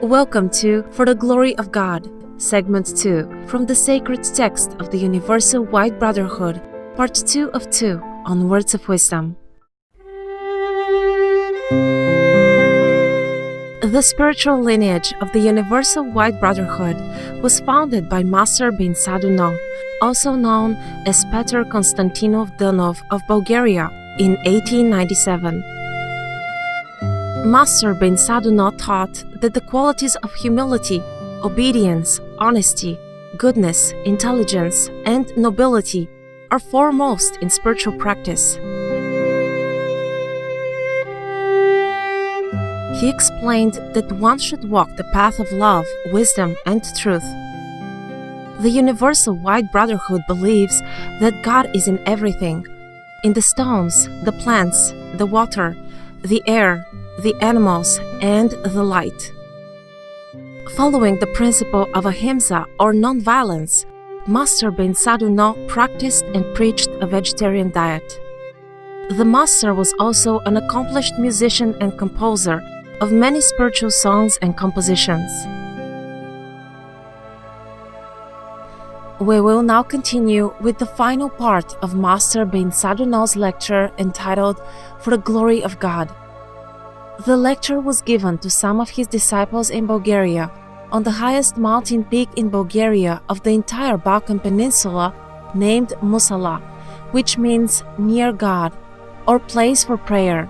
Welcome to For the Glory of God, Segment 2, from the sacred text of the Universal White Brotherhood, Part 2 of 2, on Words of Wisdom. The spiritual lineage of the Universal White Brotherhood was founded by Master bin Sadunov, also known as Peter Konstantinov Donov of Bulgaria, in 1897. Master bin Sadunov taught that the qualities of humility, obedience, honesty, goodness, intelligence, and nobility are foremost in spiritual practice. He explained that one should walk the path of love, wisdom, and truth. The Universal White Brotherhood believes that God is in everything, in the stones, the plants, the water, the air, the animals, and the light. Following the principle of ahimsa or non-violence, Master bin Sadunov practiced and preached a vegetarian diet. The Master was also an accomplished musician and composer of many spiritual songs and compositions. We will now continue with the final part of Master bin Sadunov's lecture entitled For the Glory of God. The lecture was given to some of his disciples in Bulgaria, on the highest mountain peak in Bulgaria of the entire Balkan Peninsula, named Musala, which means near God, or place for prayer.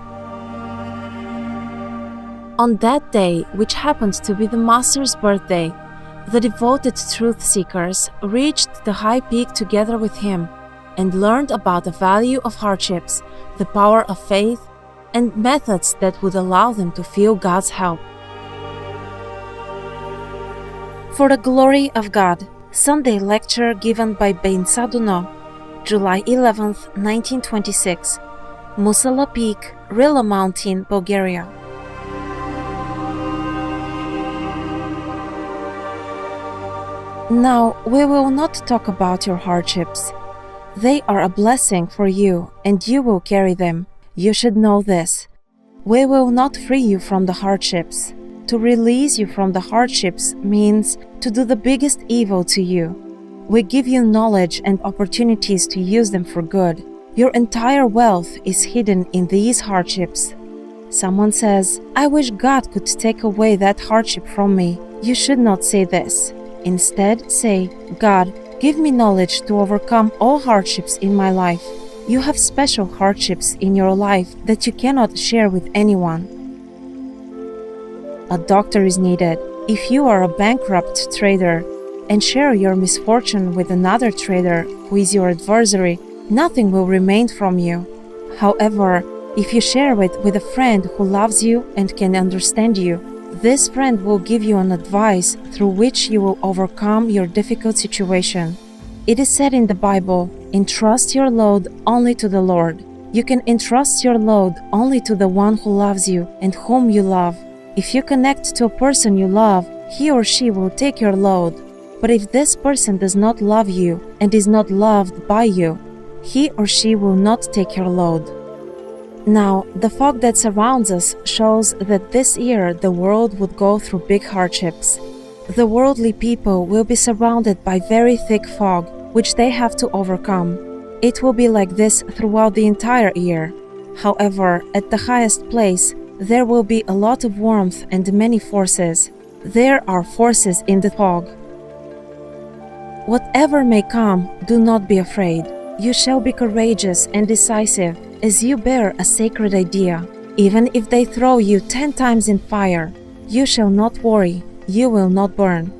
On that day, which happened to be the Master's birthday, the devoted truth seekers reached the high peak together with him and learned about the value of hardships, the power of faith, and methods that would allow them to feel God's help. For the Glory of God, Sunday lecture given by bin Sadunov, July 11, 1926, Musala Peak, Rila Mountain, Bulgaria. Now, we will not talk about your hardships. They are a blessing for you, and you will carry them. You should know this. We will not free you from the hardships. To release you from the hardships means to do the biggest evil to you. We give you knowledge and opportunities to use them for good. Your entire wealth is hidden in these hardships. Someone says, I wish God could take away that hardship from me. You should not say this. Instead, say, God, give me knowledge to overcome all hardships in my life. You have special hardships in your life that you cannot share with anyone. A doctor is needed. If you are a bankrupt trader and share your misfortune with another trader who is your adversary, nothing will remain from you. However, if you share it with a friend who loves you and can understand you, this friend will give you an advice through which you will overcome your difficult situation. It is said in the Bible, entrust your load only to the Lord. You can entrust your load only to the one who loves you and whom you love. If you connect to a person you love, he or she will take your load. But if this person does not love you and is not loved by you, he or she will not take your load. Now, the fog that surrounds us shows that this year the world would go through big hardships. The worldly people will be surrounded by very thick fog, which they have to overcome. It will be like this throughout the entire year. However, at the highest place, there will be a lot of warmth and many forces. There are forces in the fog. Whatever may come, do not be afraid. You shall be courageous and decisive as you bear a sacred idea. Even if they throw you 10 times in fire, you shall not worry. You will not burn.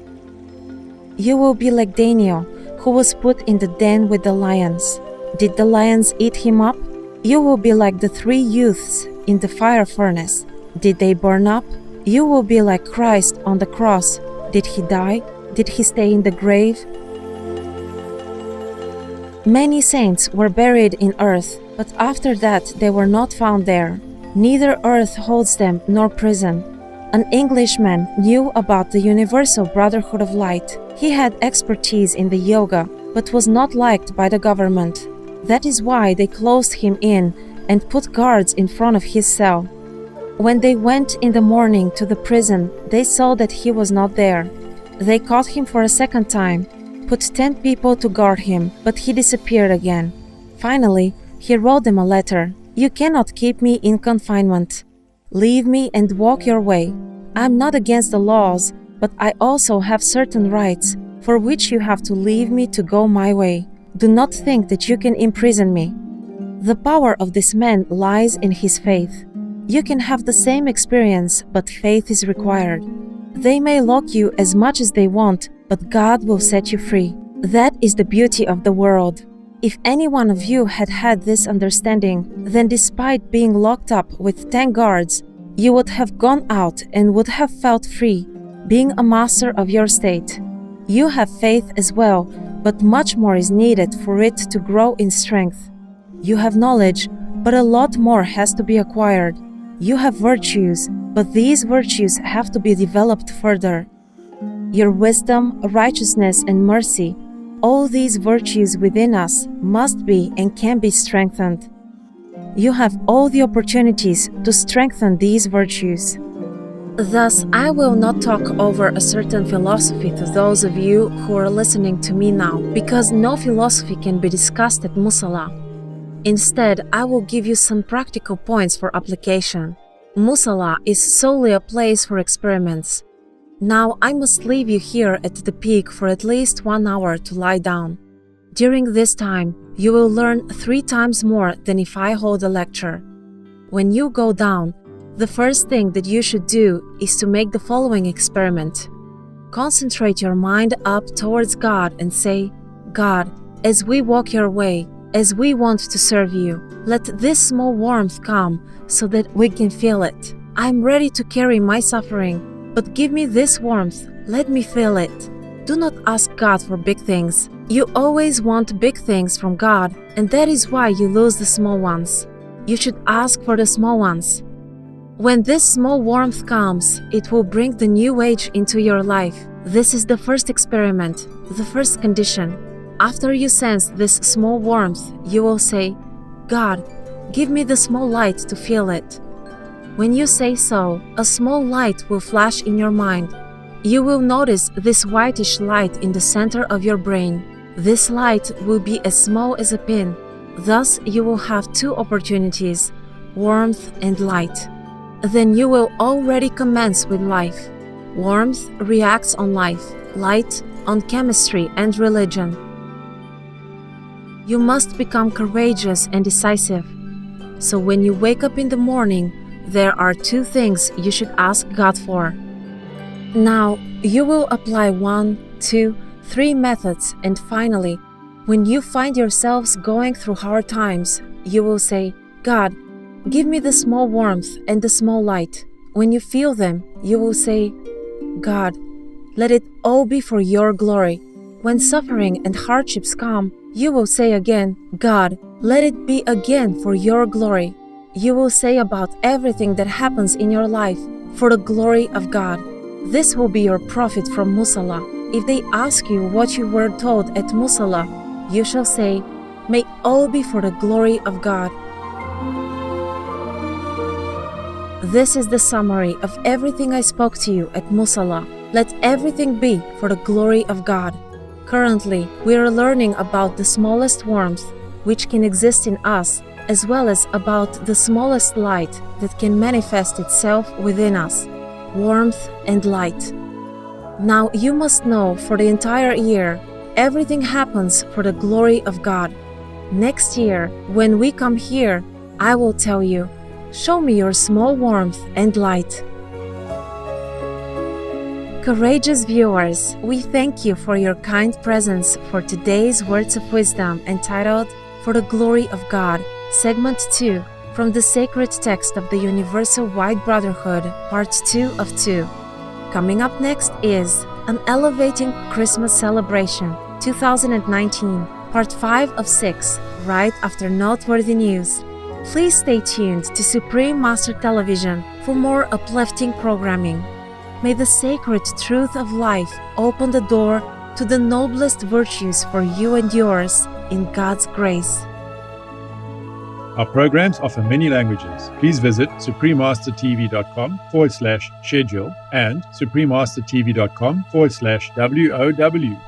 You will be like Daniel, who was put in the den with the lions. Did the lions eat him up? You will be like the 3 youths in the fire furnace. Did they burn up? You will be like Christ on the cross. Did he die? Did he stay in the grave? Many saints were buried in earth, but after that they were not found there. Neither earth holds them nor prison. An Englishman knew about the Universal Brotherhood of Light. He had expertise in the yoga, but was not liked by the government. That is why they closed him in and put guards in front of his cell. When they went in the morning to the prison, they saw that he was not there. They caught him for a second time, put 10 people to guard him, but he disappeared again. Finally, he wrote them a letter. You cannot keep me in confinement. Leave me and walk your way. I am not against the laws, but I also have certain rights, for which you have to leave me to go my way. Do not think that you can imprison me. The power of this man lies in his faith. You can have the same experience, but faith is required. They may lock you as much as they want, but God will set you free. That is the beauty of the world. If any one of you had had this understanding, then despite being locked up with 10 guards, you would have gone out and would have felt free, being a master of your state. You have faith as well, but much more is needed for it to grow in strength. You have knowledge, but a lot more has to be acquired. You have virtues, but these virtues have to be developed further. Your wisdom, righteousness, and mercy, all these virtues within us must be and can be strengthened. You have all the opportunities to strengthen these virtues. Thus, I will not talk over a certain philosophy to those of you who are listening to me now, because no philosophy can be discussed at Musala. Instead, I will give you some practical points for application. Musala is solely a place for experiments. Now, I must leave you here at the peak for at least 1 hour to lie down. During this time, you will learn 3 times more than if I hold a lecture. When you go down, the first thing that you should do is to make the following experiment. Concentrate your mind up towards God and say, God, as we walk your way, as we want to serve you, let this small warmth come so that we can feel it. I'm ready to carry my suffering, but give me this warmth, let me feel it. Do not ask God for big things. You always want big things from God, and that is why you lose the small ones. You should ask for the small ones. When this small warmth comes, it will bring the new age into your life. This is the first experiment, the first condition. After you sense this small warmth, you will say, God, give me the small light to feel it. When you say so, a small light will flash in your mind. You will notice this whitish light in the center of your brain. This light will be as small as a pin. Thus, you will have 2 opportunities, warmth and light. Then you will already commence with life. Warmth reacts on life, light on chemistry and religion. You must become courageous and decisive. So when you wake up in the morning, there are 2 things you should ask God for. Now, you will apply 1, 2, 3 methods, and finally, when you find yourselves going through hard times, you will say, God, give me the small warmth and the small light. When you feel them, you will say, God, let it all be for your glory. When suffering and hardships come, you will say again, God, let it be again for your glory. You will say about everything that happens in your life, for the glory of God. This will be your profit from Musala. If they ask you what you were told at Musala, you shall say, may all be for the glory of God. This is the summary of everything I spoke to you at Musala. Let everything be for the glory of God. Currently, we are learning about the smallest warmth which can exist in us, as well as about the smallest light that can manifest itself within us, warmth and light. Now you must know for the entire year, everything happens for the glory of God. Next year, when we come here, I will tell you, show me your small warmth and light. Courageous viewers, we thank you for your kind presence for today's Words of Wisdom entitled For the Glory of God, Segment 2, from the Sacred Text of the Universal White Brotherhood, Part 2 of 2. Coming up next is An Elevating Christmas Celebration, 2019, Part 5 of 6, right after Noteworthy News. Please stay tuned to Supreme Master Television for more uplifting programming. May the sacred truth of life open the door to the noblest virtues for you and yours in God's grace. Our programs offer many languages. Please visit suprememastertv.com/schedule and suprememastertv.com/WOW.